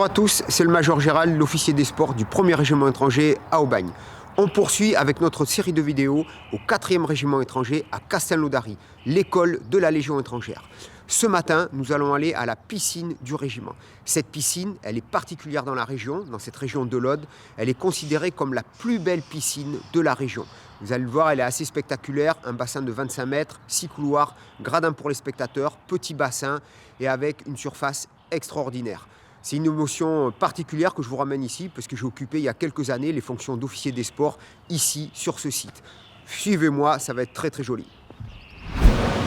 Bonjour à tous, c'est le Major Gérald, l'officier des sports du 1er régiment étranger à Aubagne. On poursuit avec notre série de vidéos au 4e régiment étranger à Castelnaudary, l'école de la Légion étrangère. Ce matin, nous allons aller à la piscine du régiment. Cette piscine, elle est particulière dans la région, dans cette région de l'Aude. Elle est considérée comme la plus belle piscine de la région. Vous allez le voir, elle est assez spectaculaire, un bassin de 25 mètres, 6 couloirs, gradin pour les spectateurs, petit bassin et avec une surface extraordinaire. C'est une émotion particulière que je vous ramène ici parce que j'ai occupé il y a quelques années les fonctions d'officier des sports ici sur ce site. Suivez-moi, ça va être très très joli.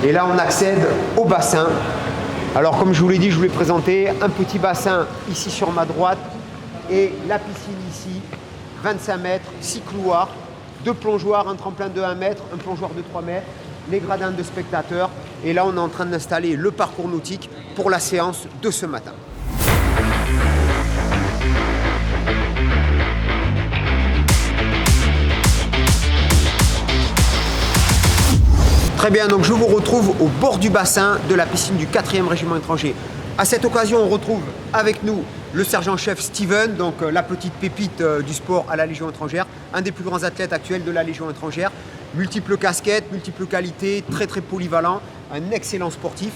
Et là on accède au bassin. Alors comme je vous l'ai dit, je vous l'ai présenté, un petit bassin ici sur ma droite et la piscine ici, 25 mètres, 6 couloirs, 2 plongeoires, un tremplin de 1 mètre, un plongeoir de 3 mètres, les gradins de spectateurs. Et là on est en train d'installer le parcours nautique pour la séance de ce matin. Très bien, donc je vous retrouve au bord du bassin de la piscine du 4e régiment étranger. À cette occasion, on retrouve avec nous le sergent-chef Steven, donc la petite pépite du sport à la Légion étrangère, un des plus grands athlètes actuels de la Légion étrangère, multiples casquettes, multiples qualités, très très polyvalent, un excellent sportif.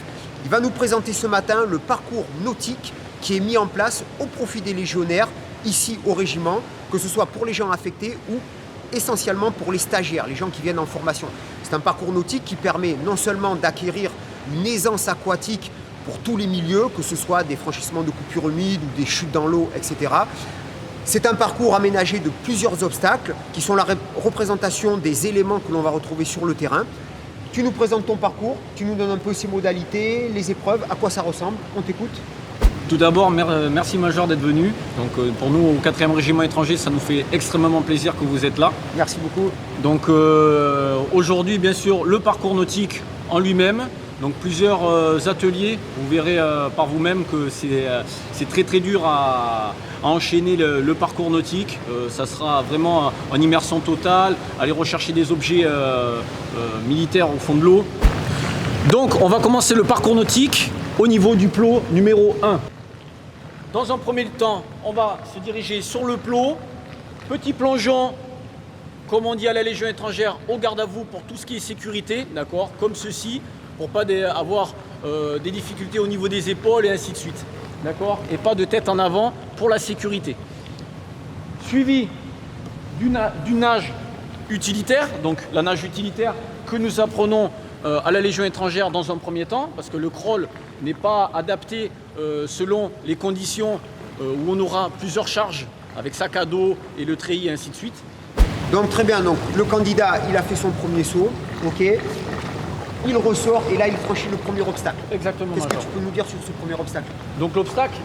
Il va nous présenter ce matin le parcours nautique qui est mis en place au profit des légionnaires ici au régiment, que ce soit pour les gens affectés ou essentiellement pour les stagiaires, les gens qui viennent en formation. C'est un parcours nautique qui permet non seulement d'acquérir une aisance aquatique pour tous les milieux, que ce soit des franchissements de coupures humides ou des chutes dans l'eau, etc. C'est un parcours aménagé de plusieurs obstacles qui sont la représentation des éléments que l'on va retrouver sur le terrain. Tu nous présentes ton parcours, tu nous donnes un peu ses modalités, les épreuves, à quoi ça ressemble, on t'écoute. Tout d'abord, merci Major d'être venu. Donc, pour nous, au 4e régiment étranger, ça nous fait extrêmement plaisir que vous êtes là. Merci beaucoup. Donc, aujourd'hui, bien sûr, le parcours nautique en lui-même. Donc, plusieurs ateliers. Vous verrez par vous-même que c'est très très dur à enchaîner le parcours nautique. Ça sera vraiment en immersion totale, aller rechercher des objets militaires au fond de l'eau. Donc, on va commencer le parcours nautique au niveau du plot numéro 1. Dans un premier temps, on va se diriger sur le plot. Petit plongeon, comme on dit à la Légion étrangère, au garde à vous pour tout ce qui est sécurité, d'accord, comme ceci, pour pas avoir des difficultés au niveau des épaules et ainsi de suite, d'accord, et pas de tête en avant pour la sécurité. Suivi d'une nage utilitaire, donc la nage utilitaire que nous apprenons à la Légion étrangère dans un premier temps, parce que le crawl n'est pas adapté selon les conditions où on aura plusieurs charges avec sac à dos et le treillis et ainsi de suite. Donc très bien, donc le candidat il a fait son premier saut, ok, il ressort et là il franchit le premier obstacle. Exactement. Qu'est-ce que tu peux nous dire sur ce premier obstacle? Donc l'obstacle,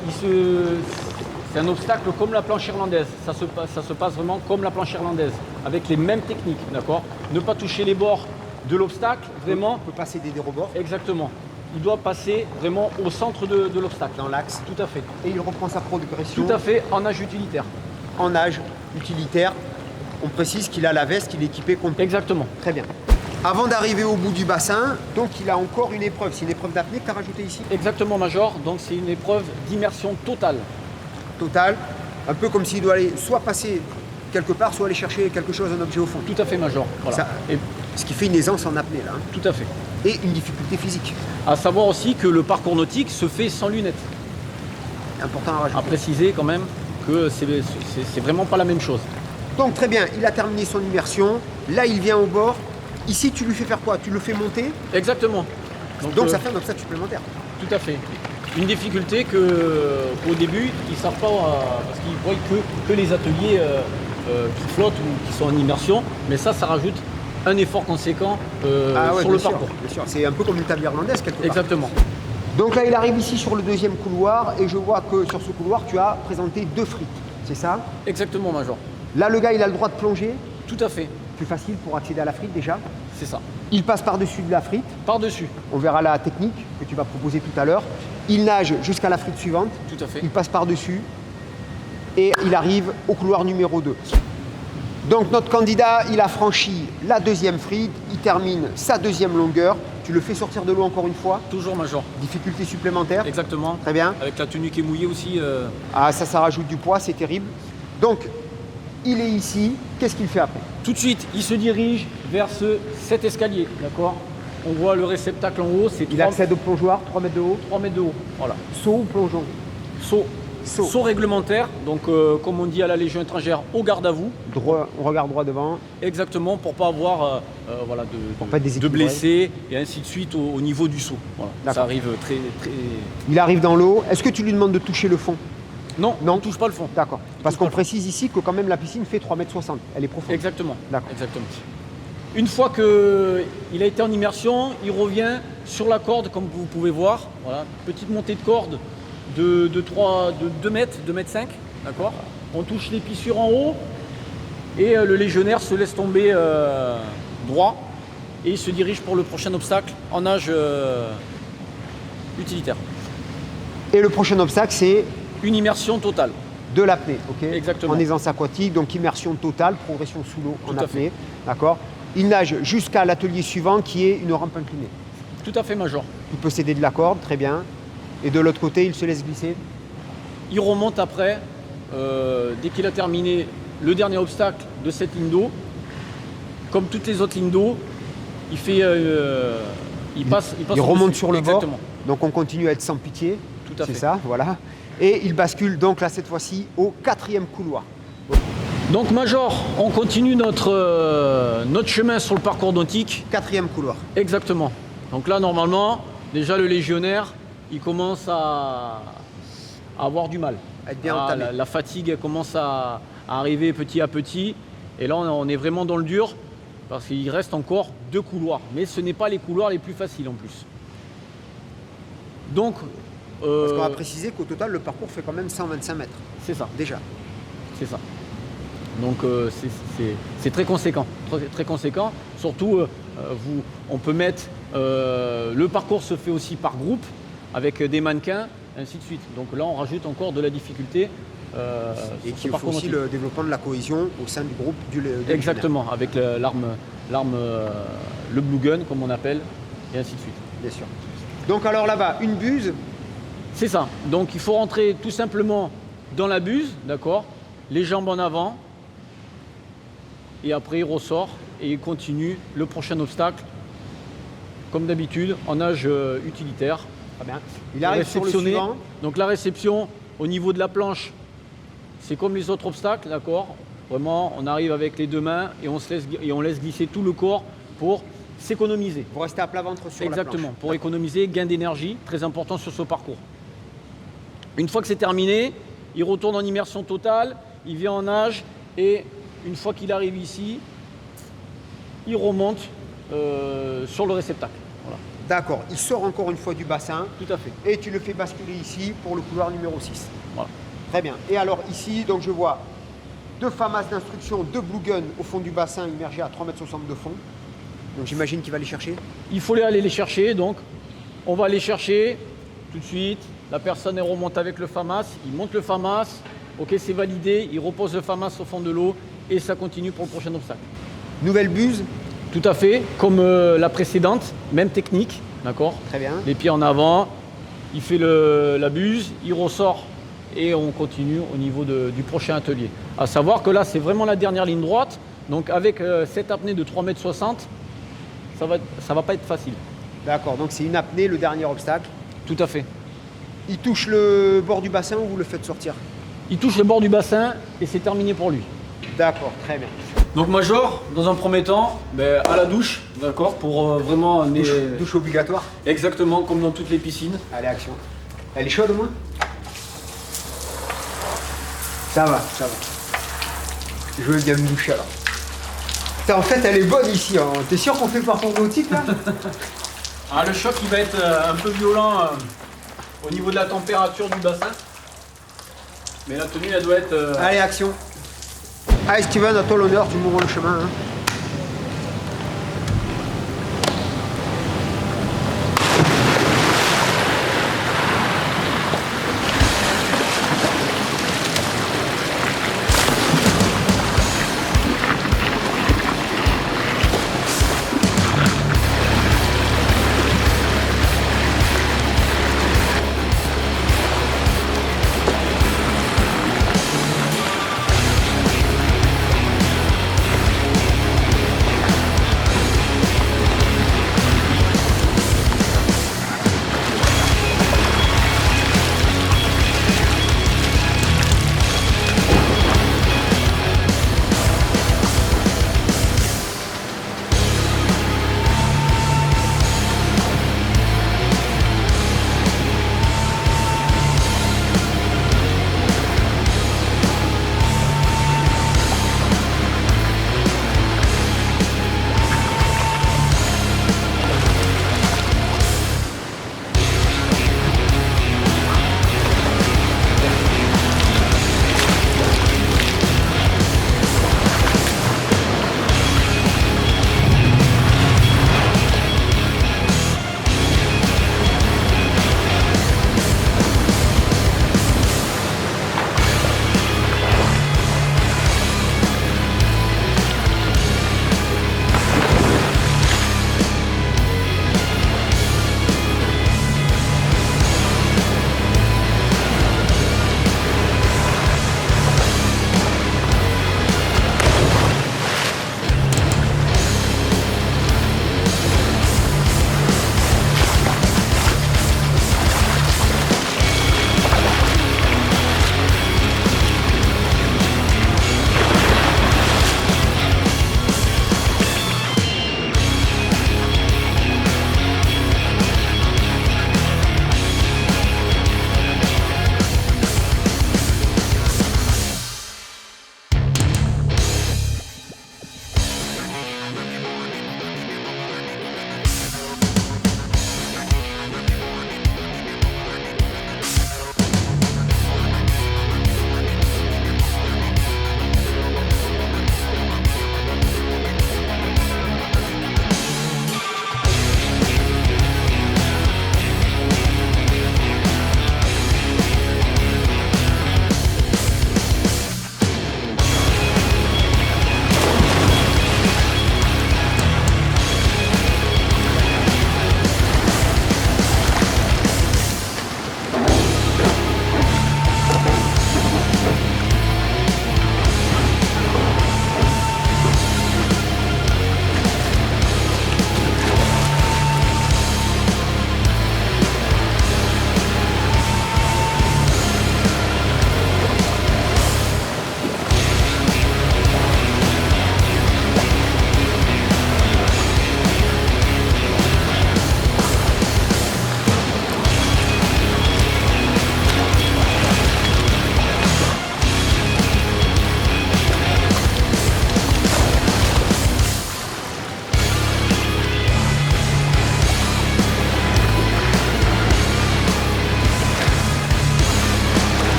c'est un obstacle comme la planche irlandaise, ça se passe vraiment comme la planche irlandaise, avec les mêmes techniques, d'accord. Ne pas toucher les bords de l'obstacle, vraiment. On peut passer des rebords. Exactement. Il doit passer vraiment au centre de l'obstacle. Dans l'axe. Tout à fait. Et il reprend sa progression. Tout à fait, en nage utilitaire. En nage utilitaire, on précise qu'il a la veste, qu'il est équipé complètement. Exactement. Très bien. Avant d'arriver au bout du bassin, donc il a encore une épreuve. C'est une épreuve d'apnée que tu as rajoutée ici? Exactement, Major. Donc c'est une épreuve d'immersion totale. Totale. Un peu comme s'il doit aller soit passer quelque part, soit aller chercher quelque chose, un objet au fond. Tout à fait, Major. Voilà. Ça, ce qui fait une aisance en apnée là. Hein. Tout à fait. Et une difficulté physique. À savoir aussi que le parcours nautique se fait sans lunettes. Important à rajouter. À préciser quand même que c'est vraiment pas la même chose. Donc très bien, il a terminé son immersion. Là, il vient au bord. Ici, tu lui fais faire quoi? Tu le fais monter? Exactement. Donc ça fait un obstacle supplémentaire. Tout à fait. Une difficulté qu'au début, ils ne savent pas, parce qu'ils voient que les ateliers qui flottent ou qui sont en immersion, mais ça rajoute un effort conséquent sur le parcours. Bien sûr, c'est un peu comme une table irlandaise quelque part. Exactement. Donc là, il arrive ici sur le deuxième couloir et je vois que sur ce couloir, tu as présenté 2 frites, c'est ça? Exactement, Major. Là, le gars, il a le droit de plonger. Tout à fait. Plus facile pour accéder à la frite déjà. C'est ça. Il passe par-dessus de la frite. Par-dessus. On verra la technique que tu vas proposer tout à l'heure. Il nage jusqu'à la frite suivante. Tout à fait. Il passe par-dessus et il arrive au couloir numéro 2. Donc notre candidat, il a franchi la deuxième frite, il termine sa deuxième longueur Tu le fais sortir de l'eau encore une fois. Toujours Major. Difficulté supplémentaire. Exactement. Très bien. Avec la tenue qui est mouillée aussi. Ah, ça rajoute du poids, c'est terrible. Donc, il est ici. Qu'est-ce qu'il fait après? Tout de suite, il se dirige vers cet escalier. D'accord. On voit le réceptacle en haut. Il accède au plongeoir, 3 mètres de haut. 3 mètres de haut. Voilà. Saut ou plongeon? Saut. Saut réglementaire, donc comme on dit à la Légion étrangère, au garde à vous. Droit, on regarde droit devant. Exactement, pour pas avoir voilà, de blessés et ainsi de suite au niveau du saut. Voilà. Ça arrive très. Il arrive dans l'eau. Est-ce que tu lui demandes de toucher le fond? Non, on ne touche pas le fond. D'accord. Parce qu'on précise ici que quand même la piscine fait 3,60 m. Elle est profonde. Exactement. D'accord. Exactement. Une fois qu'il a été en immersion, il revient sur la corde, comme vous pouvez voir. Voilà. Petite montée de corde de 2 mètres, 2 mètres 5, d'accord. On touche l'épissure en haut et le légionnaire se laisse tomber droit et il se dirige pour le prochain obstacle en nage utilitaire. Et le prochain obstacle, c'est une immersion totale. De l'apnée, ok. Exactement. En aisance aquatique, donc immersion totale, progression sous l'eau en apnée, d'accord. Il nage jusqu'à l'atelier suivant qui est une rampe inclinée. Tout à fait, Major. Il peut céder de la corde, très bien. Et de l'autre côté, il se laisse glisser. Il remonte après, dès qu'il a terminé le dernier obstacle de cette ligne d'eau. Comme toutes les autres lignes d'eau, il fait, il remonte sur le bord. Exactement. Donc on continue à être sans pitié. Tout à fait. C'est ça, voilà. Et il bascule donc là cette fois-ci au 4e couloir. Donc Major, on continue notre chemin sur le parcours nautique. 4e couloir. Exactement. Donc là normalement, déjà le légionnaire, il commence à avoir du mal. Être bien entamé. La fatigue elle commence à arriver petit à petit. Et là on est vraiment dans le dur parce qu'il reste encore 2 couloirs. Mais ce n'est pas les couloirs les plus faciles en plus. Donc parce qu'on va préciser qu'au total, le parcours fait quand même 125 mètres. C'est ça. Déjà. C'est ça. Donc c'est très conséquent. Très conséquent. Surtout, on peut mettre... le parcours se fait aussi par groupe, avec des mannequins, ainsi de suite. Donc là, on rajoute encore de la difficulté. Et qui faut aussi le développement de la cohésion au sein du groupe du Exactement, avec l'arme, le blue gun, comme on appelle, et ainsi de suite. Bien sûr. Donc alors là-bas, une buse. C'est ça. Donc il faut rentrer tout simplement dans la buse, d'accord, les jambes en avant, et après il ressort et il continue le prochain obstacle, comme d'habitude, en nage utilitaire. Très bien. Il arrive sur le suivant. Donc la réception au niveau de la planche, c'est comme les autres obstacles, d'accord. Vraiment, on arrive avec les 2 mains et on laisse glisser tout le corps pour s'économiser. Pour rester à plat ventre sur la planche. Exactement, pour économiser, gain d'énergie, très important sur ce parcours. Une fois que c'est terminé, il retourne en immersion totale, il vient en nage et une fois qu'il arrive ici, il remonte sur le réceptacle. Voilà. D'accord, il sort encore une fois du bassin. Tout à fait. Et tu le fais basculer ici pour le couloir numéro 6. Voilà. Très bien. Et alors ici, donc je vois 2 FAMAS d'instruction, 2 blue guns au fond du bassin immergés à 3,60 m de fond. Donc j'imagine qu'il va les chercher. Il faut aller les chercher, donc on va les chercher tout de suite. La personne elle remonte avec le FAMAS, il monte le FAMAS, ok c'est validé, il repose le FAMAS au fond de l'eau et ça continue pour le prochain obstacle. Nouvelle buse. Tout à fait, comme la précédente, même technique, d'accord. Très bien. Les pieds en avant, il fait la buse, il ressort et on continue au niveau du prochain atelier. À savoir que là c'est vraiment la dernière ligne droite, donc avec cette apnée de 3,60 m, ça va pas être facile. D'accord, donc c'est une apnée, le dernier obstacle. Tout à fait. Il touche le bord du bassin ou vous le faites sortir? Il touche le bord du bassin et c'est terminé pour lui. D'accord, très bien. Donc Major, dans un premier temps, à la douche, d'accord, pour vraiment... Douche obligatoire? Exactement, comme dans toutes les piscines. Allez, action. Elle est chaude au moins? Ça va, ça va. Je veux bien me doucher alors. Putain, en fait, elle est bonne ici. Hein. T'es sûr qu'on fait le parcours nautique là? Le choc il va être un peu violent au niveau de la température du bassin. Mais la tenue elle doit être... Allez, action. Allez Steven, à toi l'honneur, tu m'ouvres le chemin. Hein.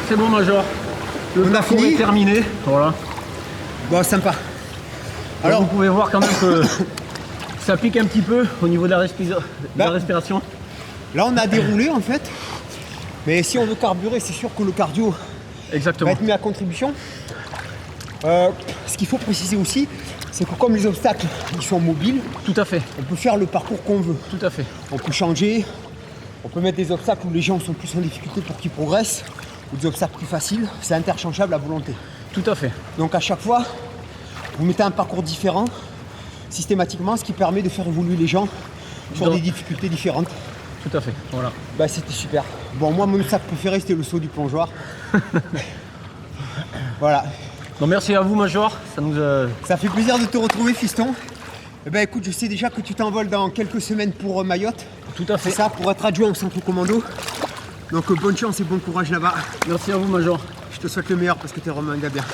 c'est bon Major. Le On a parcours fini est terminé. Voilà. Bon, sympa. Alors Alors, vous pouvez voir quand même que ça pique un petit peu au niveau de la, Bah. respiration. là, on a déroulé en fait. Mais si on veut carburer, c'est sûr que le cardio va Exactement. être mis à contribution. Ce qu'il faut préciser aussi, c'est que comme les obstacles ils sont mobiles, Tout à fait. on peut faire le parcours qu'on veut. Tout à fait. On peut changer, on peut mettre des obstacles où les gens sont plus en difficulté pour qu'ils progressent, ou des obstacles plus faciles. C'est interchangeable à volonté. Tout à fait. Donc à chaque fois, vous mettez un parcours différent, systématiquement, ce qui permet de faire évoluer les gens sur des difficultés différentes. Tout à fait. Voilà. Bah c'était super. Bon, moi mon obstacle préféré c'était le saut du plongeoir. Voilà. Donc merci à vous Major. Ça nous Ça fait plaisir de te retrouver, fiston. Eh ben écoute, je sais déjà que tu t'envoles dans quelques semaines pour Mayotte. Tout à fait. C'est ça, pour être adjoint au centre commando. Donc bonne chance et bon courage là-bas. Merci à vous Major. Je te souhaite le meilleur parce que t'es vraiment un gars bien.